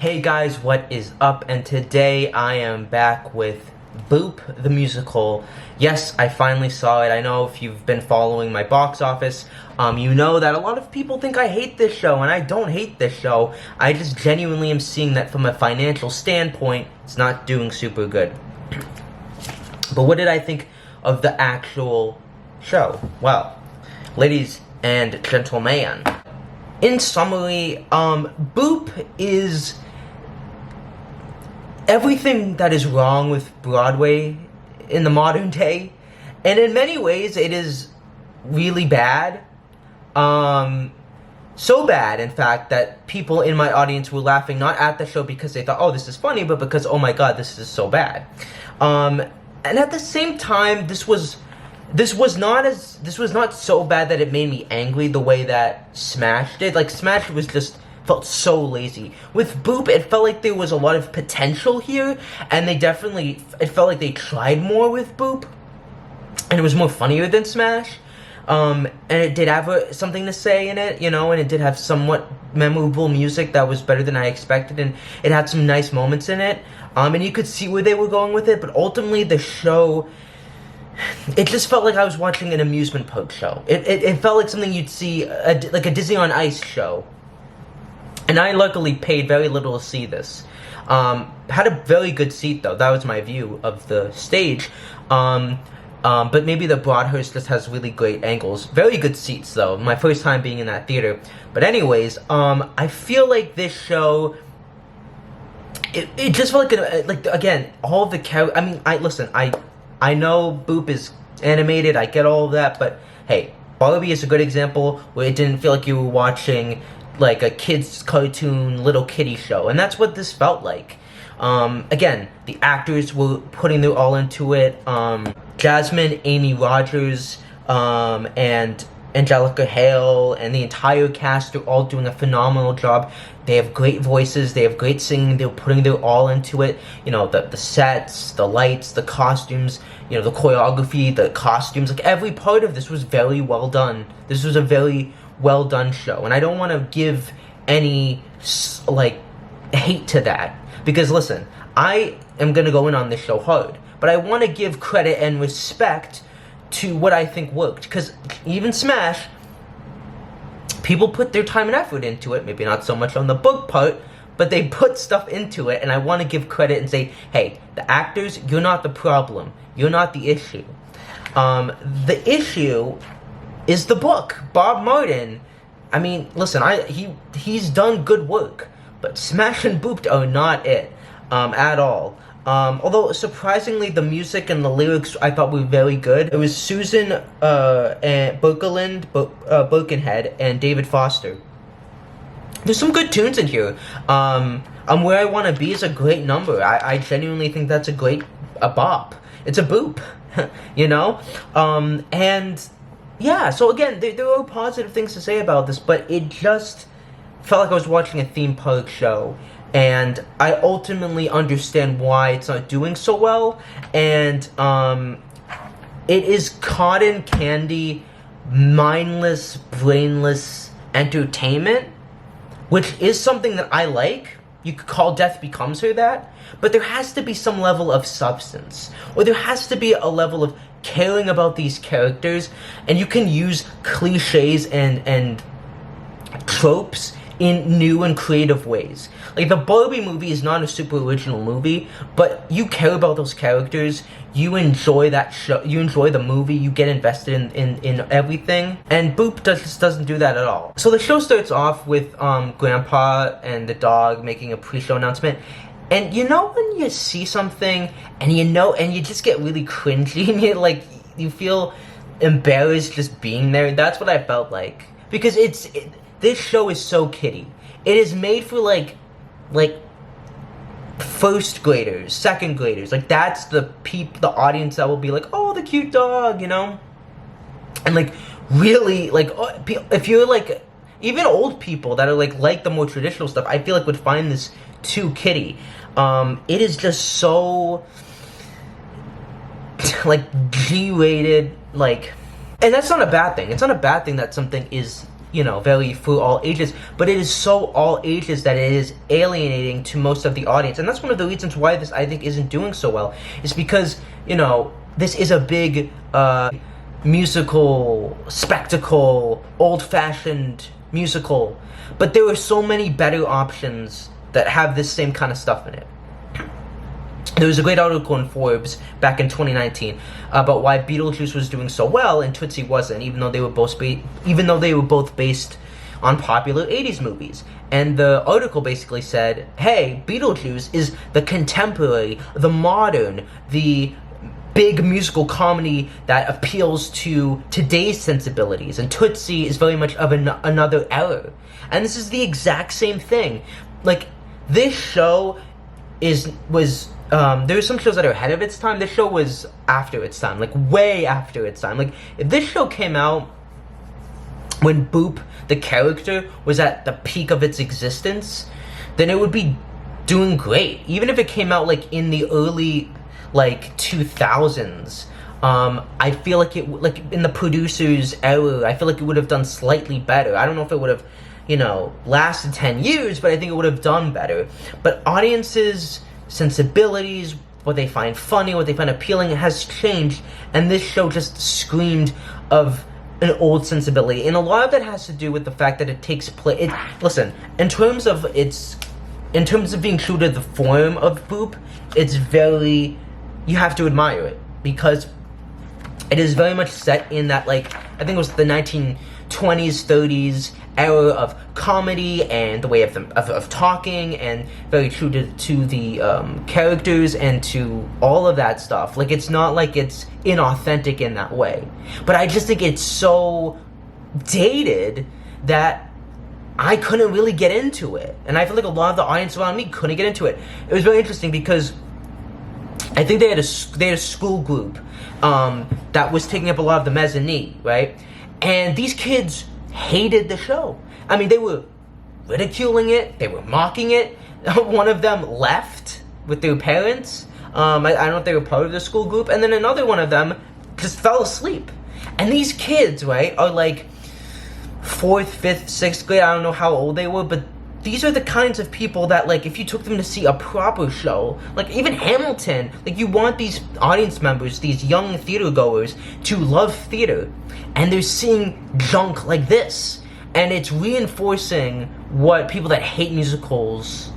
Hey guys, what is up? And today I am back with Boop the Musical. Yes, I finally saw it. I know if you've been following my box office, you know that a lot of people think I hate this show, and I don't hate this show. I just genuinely am seeing that from a financial standpoint, it's not doing super good. But what did I think of the actual show? Well, ladies and gentlemen, in summary, Boop is everything that is wrong with Broadway in the modern day, and in many ways it is really bad. So bad, in fact, that people in my audience were laughing not at the show because they thought, oh, this is funny, but because, oh my god, this is so bad. And at the same time, this was not so bad that it made me angry the way that Smash did. Like, Smash felt so lazy. With Boop, it felt like there was a lot of potential here, and it felt like they tried more with Boop, and it was more funnier than Smash. And it did have something to say in it, you know, and it did have somewhat memorable music that was better than I expected, and it had some nice moments in it, and you could see where they were going with it, but ultimately the show, it just felt like I was watching an amusement park show. It felt like something you'd see, like a Disney on Ice show. And I luckily paid very little to see this. Had a very good seat, though. That was my view of the stage. But maybe the Broadhurst just has really great angles. Very good seats, though. My first time being in that theater. But anyways, I feel like this show, it just felt like again, all of the characters. I mean, I know Boop is animated. I get all of that. But hey, Barbie is a good example where it didn't feel like you were watching like a kid's cartoon Little Kitty show, and that's what this felt like. Again, the actors were putting their all into it. Jasmine, Amy Rogers, and Angelica Hale, and the entire cast are all doing a phenomenal job. They have great voices, they have great singing, they're putting their all into it. You know, the sets, the lights, the costumes, you know, the choreography, the costumes, like every part of this was very well done. This was a very well done show, and I don't want to give any like hate to that, because listen, I am gonna go in on this show hard, but I want to give credit and respect to what I think worked, because even Smash, people put their time and effort into it, maybe not so much on the book part, but they put stuff into it, and I want to give credit and say, hey, the actors, you're not the problem, you're not the issue. The issue is the book. Bob Martin, I mean, listen, he's done good work, but Smash and Boop are not it, at all. Although, surprisingly, the music and the lyrics I thought were very good. It was Susan, and Birkenhead, and David Foster. There's some good tunes in here. Where I Wanna Be is a great number. I genuinely think that's a bop. It's a boop, you know? And yeah, so again, there are positive things to say about this, but it just felt like I was watching a theme park show, and I ultimately understand why it's not doing so well, and it is cotton candy, mindless, brainless entertainment, which is something that I like. You could call Death Becomes Her that, but there has to be some level of substance, or there has to be a level of caring about these characters, and you can use cliches and tropes in new and creative ways. Like, the Barbie movie is not a super original movie, but you care about those characters, you enjoy that show, you enjoy the movie, you get invested in everything, and Boop just doesn't do that at all. So the show starts off with Grandpa and the dog making a pre-show announcement, and you know when you see something, and you just get really cringy, and you feel embarrassed just being there? That's what I felt like. Because this show is so kiddie. It is made for, like, first graders, second graders. Like, that's the audience that will be like, oh, the cute dog, you know? And, like, really, like, if you're, like, even old people that are, like the more traditional stuff, I feel like would find this too kiddie. It is just so, like, G-rated, like, and that's not a bad thing. It's not a bad thing that something is very for all ages, but it is so all ages that it is alienating to most of the audience. And that's one of the reasons why this, I think, isn't doing so well, is because, this is a big musical spectacle, old-fashioned musical, but there are so many better options that have this same kind of stuff in it. There was a great article in Forbes back in 2019 about why Beetlejuice was doing so well and Tootsie wasn't, even though they were both based on popular 80s movies. And the article basically said, hey, Beetlejuice is the contemporary, the modern, the big musical comedy that appeals to today's sensibilities, and Tootsie is very much of another era. And this is the exact same thing. Like, this show was there's some shows that are ahead of its time. This show was after its time, like way after its time. Like, if this show came out when Boop, the character, was at the peak of its existence, then it would be doing great. Even if it came out like in the early 2000s, I feel like in the producer's era, I feel like it would have done slightly better. I don't know if it would have, lasted 10 years, but I think it would have done better. But audiences' sensibilities, what they find funny, what they find appealing, has changed, and this show just screamed of an old sensibility. And a lot of that has to do with the fact that it takes place. Listen, in terms of being true to the form of Boop, it's very, you have to admire it, because it is very much set in that, I think it was the 1920s, 30s era of comedy and the way of talking, and very true to the characters and to all of that stuff. Like, it's not like it's inauthentic in that way, but I just think it's so dated that I couldn't really get into it, and I feel like a lot of the audience around me couldn't get into it. It was very interesting because I think they had a school group that was taking up a lot of the mezzanine, right? And these kids hated the show. I mean, they were ridiculing it, they were mocking it. One of them left with their parents. I don't know if they were part of the school group, and then another one of them just fell asleep. And these kids, right, are like 4th, 5th, 6th grade. I don't know how old they were, but these are the kinds of people that, if you took them to see a proper show, even Hamilton, you want these audience members, these young theater goers, to love theater, and they're seeing junk like this, and it's reinforcing what people that hate musicals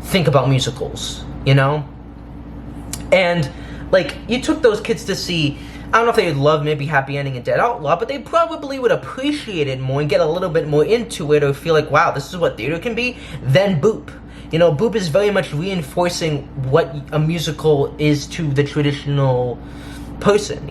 think about musicals, And, you took those kids to see, I don't know if they would love maybe Happy Ending and Dead Outlaw, but they probably would appreciate it more and get a little bit more into it, or feel like, wow, this is what theater can be, than Boop. Boop is very much reinforcing what a musical is to the traditional person,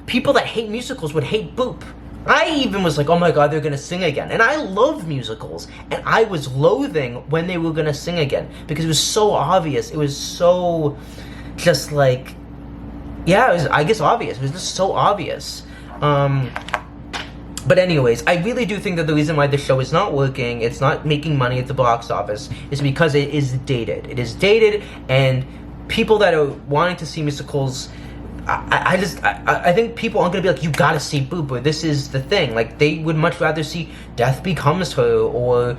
people that hate musicals would hate Boop. I even was like, oh my god, they're gonna sing again. And I love musicals, and I was loathing when they were gonna sing again, because it was so obvious. It was so just yeah, it was, I guess, obvious. It was just so obvious. But anyways, I really do think that the reason why this show is not working, it's not making money at the box office, is because it is dated. It is dated, and people that are wanting to see musicals, I think people aren't going to be like, you gotta see Boop, or this is the thing. They would much rather see Death Becomes Her, or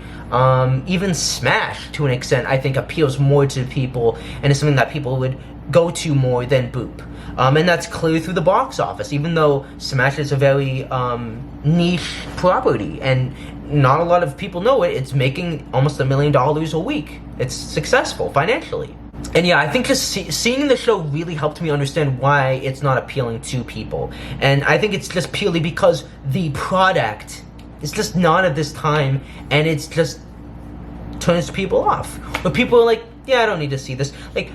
even Smash, to an extent, I think appeals more to people, and is something that people would go to more than Boop. And that's clear through the box office, even though Smash is a very niche property, and not a lot of people know it. It's making almost $1 million a week. It's successful financially. And yeah, I think just seeing the show really helped me understand why it's not appealing to people. And I think it's just purely because the product is just not at this time, and it's just turns people off. But people are like, yeah, I don't need to see this.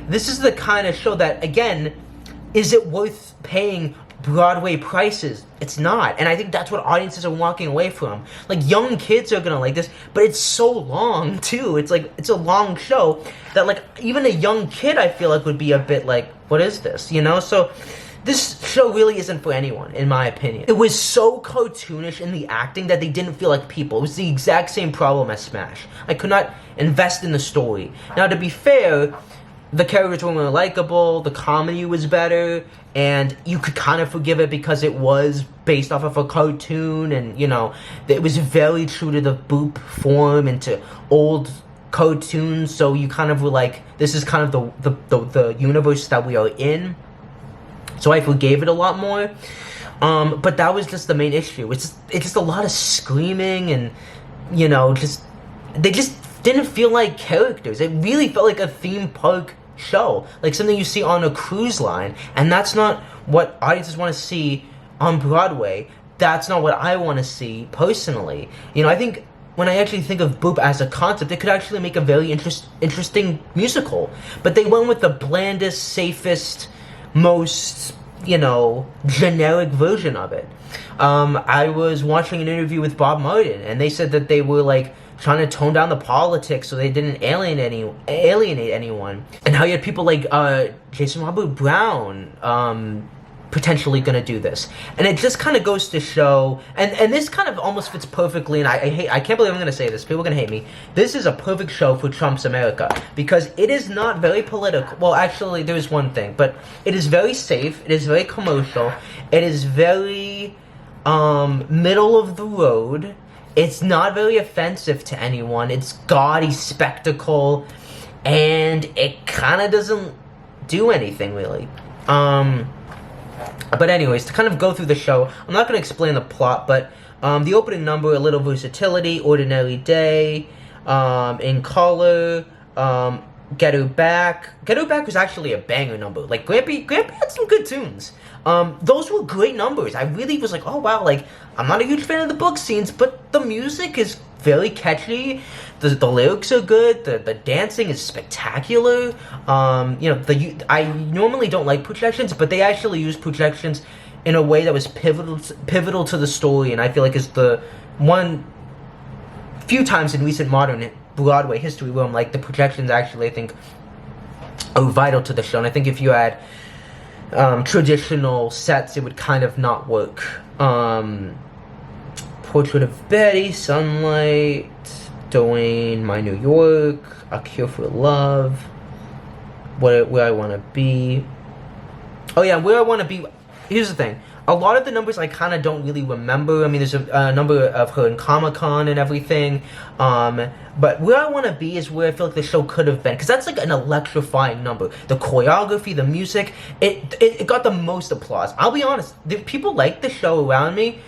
This is the kind of show that, again, is it worth paying Broadway prices? It's not. And I think that's what audiences are walking away from. Young kids are gonna like this, but it's so long, too. It's it's a long show that, even a young kid, I feel would be a bit what is this, So this show really isn't for anyone, in my opinion. It was so cartoonish in the acting that they didn't feel like people. It was the exact same problem as Smash. I could not invest in the story. Now, to be fair, the characters were more likable, the comedy was better, and you could kind of forgive it because it was based off of a cartoon, and, you know, it was very true to the Boop form and to old cartoons, so you kind of were like, this is kind of the universe that we are in. So I forgave it a lot more. But that was just the main issue. It's just a lot of screaming and, you know, they just didn't feel like characters. It really felt like a theme park show, like something you see on a cruise line, and that's not what audiences want to see on Broadway. That's not what I want to see personally. You know, I think when I actually think of Boop as a concept, it could actually make a very interesting musical. But they went with the blandest, safest, most, you know, generic version of it. I was watching an interview with Bob Martin, and they said that they were like trying to tone down the politics so they didn't alienate anyone, and how you had people like Jason Robert Brown potentially gonna do this, and it just kind of goes to show, and this kind of almost fits perfectly, and I can't believe I'm gonna say this, people are gonna hate me, this is a perfect show for Trump's America, because it is not very political. Well, actually, there's one thing, but it is very safe, it is very commercial, it is very middle of the road, it's not very offensive to anyone, it's gaudy spectacle, and it kind of doesn't do anything really. But anyways, to kind of go through the show, I'm not going to explain the plot, but the opening number, A Little Versatility, Ordinary Day, In Color, Get Her Back. Get Her Back was actually a banger number. Like, Grampy had some good tunes. Those were great numbers. I really was like, oh wow, like, I'm not a huge fan of the book scenes, but the music is very catchy, the lyrics are good, the dancing is spectacular. You know, I normally don't like projections, but they actually use projections in a way that was pivotal to the story, and I feel like is the few times in recent modern Broadway history where I'm like, the projections actually, I think, are vital to the show, and I think if you had traditional sets, it would kind of not work. Portrait of Betty, Sunlight, Dwayne, My New York, A Cure for Love, Where I Want to Be. Oh yeah, Where I Want to Be. Here's the thing. A lot of the numbers I kind of don't really remember. I mean, there's a number of her in Comic-Con and everything. But Where I Want to Be is where I feel like the show could have been. Because that's like an electrifying number. The choreography, the music, it got the most applause. I'll be honest, the people liked the show around me.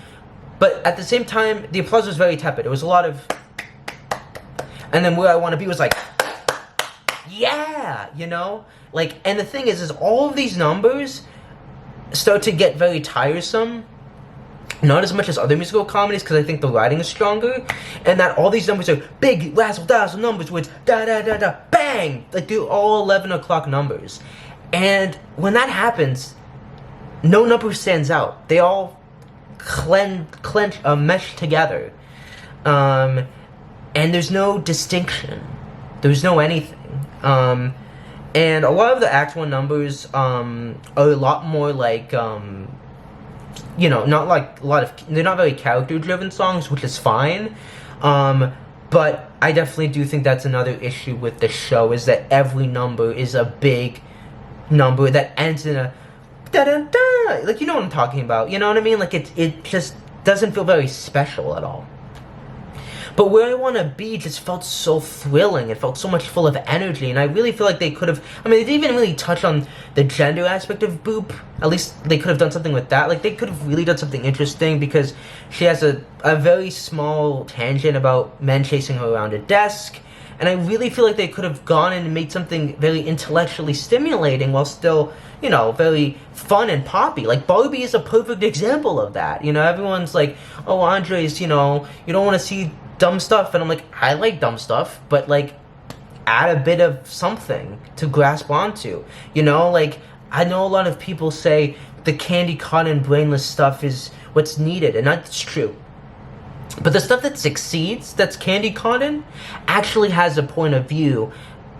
But at the same time, the applause was very tepid. It was a lot of... And then Where I Want to Be was like... Yeah! You know? Like, and the thing is all of these numbers start to get very tiresome. Not as much as other musical comedies, because I think the writing is stronger. And that all these numbers are big, razzle-dazzle numbers where it's da-da-da-da, bang! Like, they're all 11 o'clock numbers. And when that happens, no number stands out. They all mesh together, and there's no distinction, there's no anything, and a lot of the Act 1 numbers are a lot more like, you know, not like a lot of, they're not very character driven songs, which is fine, but I definitely do think that's another issue with the show, is that every number is a big number that ends in a da-da-da. Like, you know what I'm talking about, you know what I mean? Like, it just doesn't feel very special at all. But Where I Want to Be just felt so thrilling. It felt so much full of energy, and I really feel like they could have... I mean, they didn't even really touch on the gender aspect of Boop. At least they could have done something with that. Like, they could have really done something interesting, because she has a very small tangent about men chasing her around a desk. And I really feel like they could have gone in and made something very intellectually stimulating while still, you know, very fun and poppy. Like, Barbie is a perfect example of that. You know, everyone's like, oh, Andres, you know, you don't want to see dumb stuff. And I'm like, I like dumb stuff, but, like, add a bit of something to grasp onto. You know, like, I know a lot of people say the candy cotton brainless stuff is what's needed, and that's true. But the stuff that succeeds, that's candy cotton, actually has a point of view,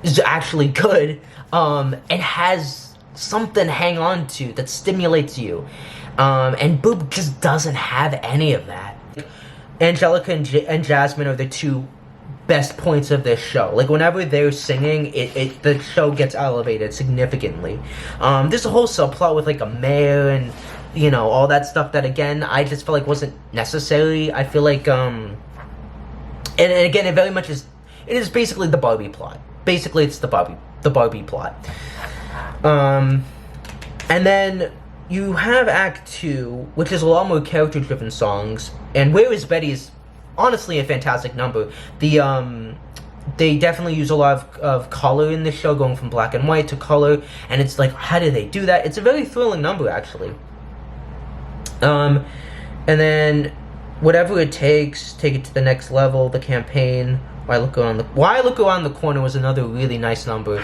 is actually good, and has something to hang on to that stimulates you. And Boop just doesn't have any of that. Angelica and Jasmine are the two best points of this show. Like, whenever they're singing, the show gets elevated significantly. There's a whole subplot with, like, a mayor and, you know, all that stuff that, again, I just felt like wasn't necessary. I feel like, and again, it very much is, it is basically the Barbie plot. Basically, it's the Barbie plot. And then you have Act 2, which is a lot more character-driven songs, and Where Is Betty is honestly a fantastic number. They definitely use a lot of color in this show, going from black and white to color, and it's like, how did they do that? It's a very thrilling number, actually. And then Whatever It Takes, Take It to the Next Level, The Campaign, Why I Look Around the Corner was another really nice number.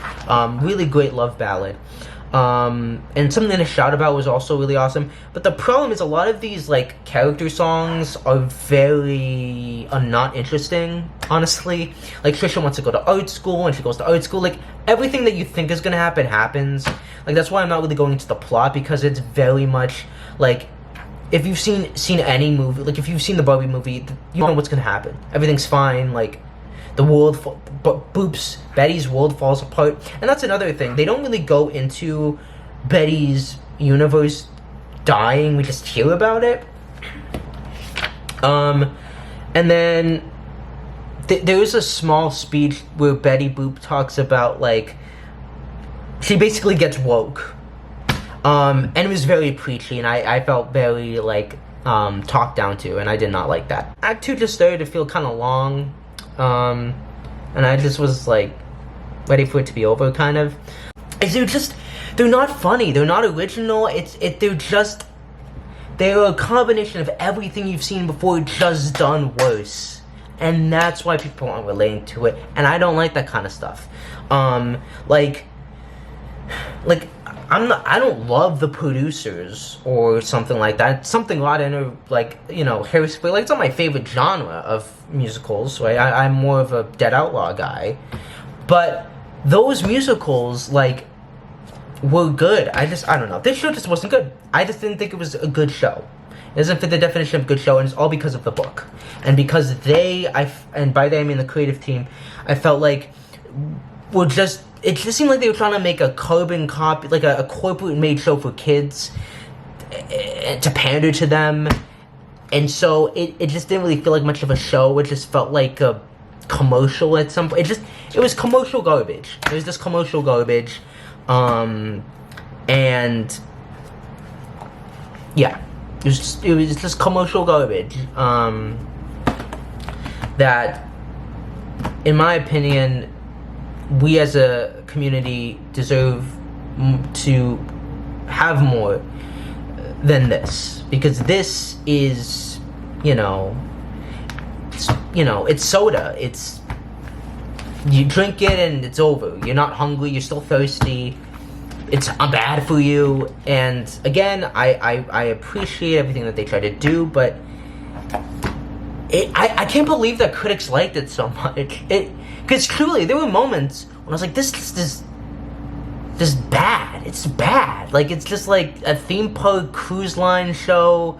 Really great love ballad. And Something to Shout About was also really awesome. But the problem is a lot of these, like, character songs are very not interesting, honestly. Like, Trisha wants to go to art school, and she goes to art school. Like, everything that you think is gonna happen happens. Like, that's why I'm not really going into the plot, because it's very much, like, if you've seen any movie, like, if you've seen the Barbie movie, you know what's gonna happen. Everything's fine, like, the world, Betty's world falls apart. And that's another thing. They don't really go into Betty's universe dying. We just hear about it. And then there is a small speech where Betty Boop talks about, like, she basically gets woke. And it was very preachy, and I felt very, like, talked down to, and I did not like that. Act 2 just started to feel kind of long. And I just was, like, ready for it to be over, kind of. They're not funny, they're not original, they're a combination of everything you've seen before, just done worse. And that's why people aren't relating to it, and I don't like that kind of stuff. I don't love The Producers or something like that. Something a lot in, like, you know, Hairspray. Like, it's not my favorite genre of musicals, right? I'm more of a Dead Outlaw guy. But those musicals, like, were good. I don't know. This show just wasn't good. I just didn't think it was a good show. It doesn't fit the definition of good show, and it's all because of the book. And because and by they I mean the creative team, I felt like it just seemed like they were trying to make a carbon copy, like a corporate-made show for kids, to pander to them. And so it just didn't really feel like much of a show. It just felt like a commercial at some point. It was commercial garbage. It was just commercial garbage. And yeah, it was just commercial garbage. That, in my opinion, we as a community deserve to have more than this, because this is, it's soda. You drink it and it's over. You're not hungry, you're still thirsty. It's bad for you. And again, I appreciate everything that they try to do, but I can't believe that critics liked it so much. Because truly, there were moments when I was like, this is bad. It's bad. Like, it's just like a theme park cruise line show.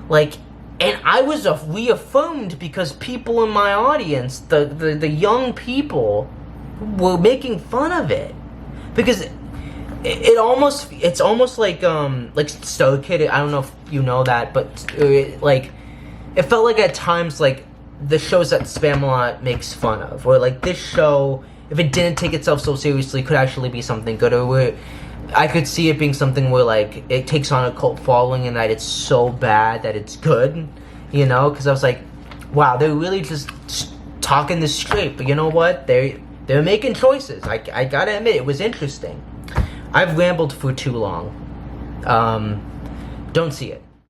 Like, and I was reaffirmed because people in my audience, the young people, were making fun of it. Because it's almost like Star Kid. I don't know if you know that, but it felt like at times like the shows that Spamalot makes fun of, or like this show, if it didn't take itself so seriously, could actually be something good, or where I could see it being something where like it takes on a cult following and that it's so bad that it's good, because I was like, wow, they're really just talking this straight. But you know what? They're making choices. I gotta admit, it was interesting. I've rambled for too long. Don't see it.